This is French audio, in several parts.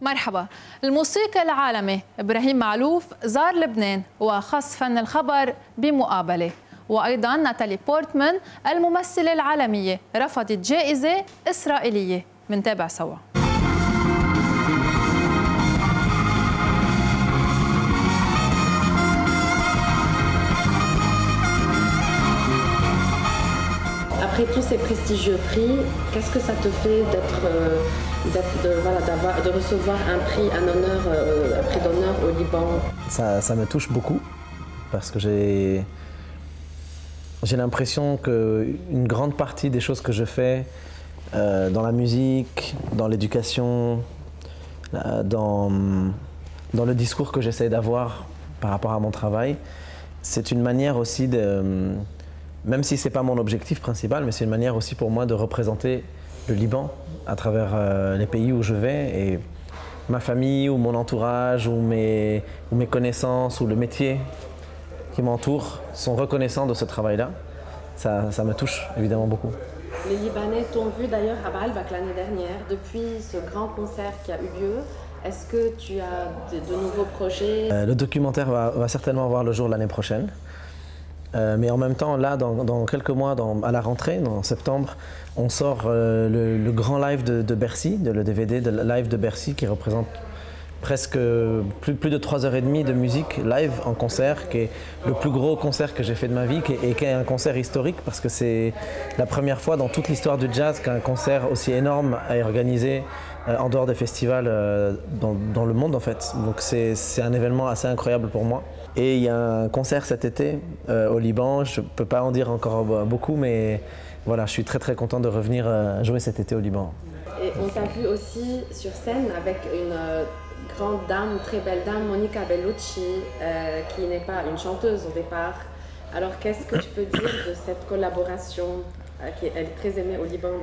مرحبا. الموسيقي العالمي إبراهيم معلوف زار لبنان وخص فن الخبر بمقابلة، وأيضا ناتالي بورتمان الممثلة العالمية رفضت جائزة إسرائيلية. منتابع سوا. Après tous ces prestigieux prix, qu'est-ce que ça te fait de recevoir un prix, un prix d'honneur au Liban? Ça me touche beaucoup parce que j'ai l'impression qu'une grande partie des choses que je fais dans la musique, dans l'éducation, dans le discours que j'essaie d'avoir par rapport à mon travail, c'est une manière aussi de... Même si ce n'est pas mon objectif principal, mais c'est une manière aussi pour moi de représenter le Liban à travers les pays où je vais. Et ma famille, ou mon entourage, ou mes connaissances, ou le métier qui m'entoure sont reconnaissants de ce travail-là. Ça me touche évidemment beaucoup. Les Libanais t'ont vu d'ailleurs à Baalbek l'année dernière. Depuis ce grand concert qui a eu lieu, est-ce que tu as de nouveaux projets? Le documentaire va certainement voir le jour l'année prochaine. Mais en même temps, là, dans quelques mois, à la rentrée, en septembre, on sort le grand live de Bercy, le DVD de live de Bercy qui représente presque plus de 3h30 de musique live en concert, qui est le plus gros concert que j'ai fait de ma vie et qui est un concert historique parce que c'est la première fois dans toute l'histoire du jazz qu'un concert aussi énorme est organisé en dehors des festivals dans le monde en fait. Donc c'est un événement assez incroyable pour moi. Et il y a un concert cet été au Liban, je ne peux pas en dire encore beaucoup, mais voilà, je suis très content de revenir jouer cet été au Liban. Et on t'a vu aussi sur scène avec une grande dame, très belle dame, Monica Bellucci, qui n'est pas une chanteuse au départ. Alors qu'est-ce que tu peux dire de cette collaboration elle est très aimée au Liban?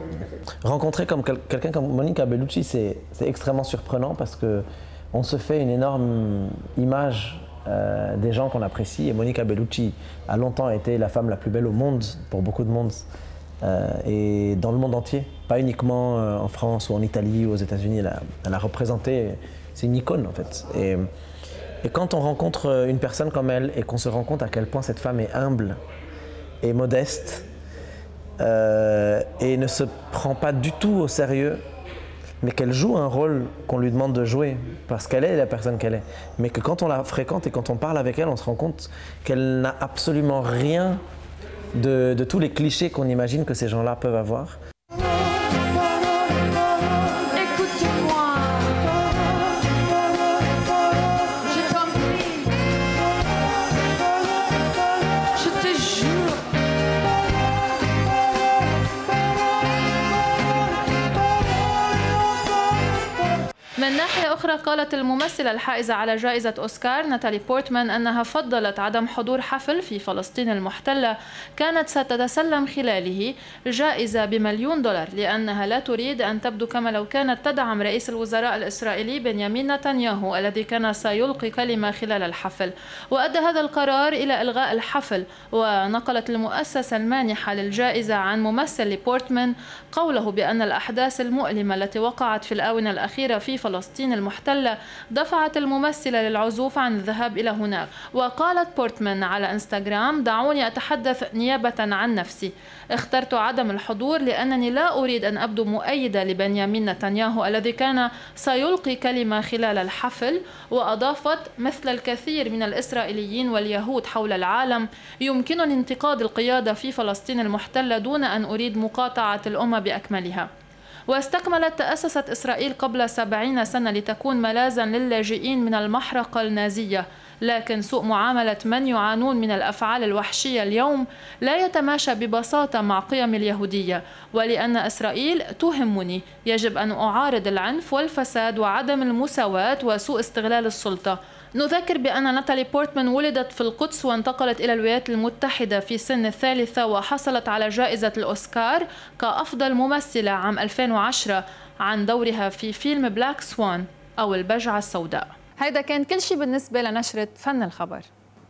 Rencontrer quelqu'un comme Monica Bellucci, c'est extrêmement surprenant parce qu'on se fait une énorme image des gens qu'on apprécie. Et Monica Bellucci a longtemps été la femme la plus belle au monde, pour beaucoup de monde, et dans le monde entier, pas uniquement en France ou en Italie ou aux États-Unis. Elle a représenté, c'est une icône en fait. Et quand on rencontre une personne comme elle et qu'on se rend compte à quel point cette femme est humble et modeste et ne se prend pas du tout au sérieux, mais qu'elle joue un rôle qu'on lui demande de jouer, parce qu'elle est la personne qu'elle est. Mais que quand on la fréquente et quand on parle avec elle, on se rend compte qu'elle n'a absolument rien de tous les clichés qu'on imagine que ces gens-là peuvent avoir. Écoute-moi, j'ai compris, je te jure. من ناحية أخرى قالت الممثلة الحائزة على جائزة أوسكار ناتالي بورتمان أنها فضلت عدم حضور حفل في فلسطين المحتلة كانت ستتسلم خلاله جائزة ب1,000,000 $، لأنها لا تريد أن تبدو كما لو كانت تدعم رئيس الوزراء الإسرائيلي بنيامين نتنياهو الذي كان سيلقي كلمة خلال الحفل. وأدى هذا القرار إلى إلغاء الحفل. ونقلت المؤسسة المانحة للجائزة عن ممثل لبورتمان قوله بأن الأحداث المؤلمة التي وقعت في الآونة الأخيرة في فلسطين المحتلة دفعت الممثلة للعزوف عن الذهاب إلى هناك. وقالت بورتمان على انستغرام: دعوني أتحدث نيابة عن نفسي، اخترت عدم الحضور لأنني لا أريد أن أبدو مؤيدة لبنيامين نتنياهو الذي كان سيلقي كلمة خلال الحفل. وأضافت: مثل الكثير من الإسرائيليين واليهود حول العالم يمكنني انتقاد القيادة في فلسطين المحتلة دون أن أريد مقاطعة الأمة بأكملها. واستكملت: تأسست إسرائيل قبل 70 سنة لتكون ملاذا للاجئين من المحرقة النازية، لكن سوء معاملة من يعانون من الأفعال الوحشية اليوم لا يتماشى ببساطة مع قيم اليهودية، ولأن إسرائيل تهمني يجب أن أعارض العنف والفساد وعدم المساواة وسوء استغلال السلطة. نذكر بأن ناتالي بورتمان ولدت في القدس وانتقلت إلى الولايات المتحدة في سن الثالثة، وحصلت على جائزة الأوسكار كأفضل ممثلة عام 2010 عن دورها في فيلم بلاك سوان أو البجعة السوداء. هيدا كان كل شيء بالنسبة لنشرة فن الخبر.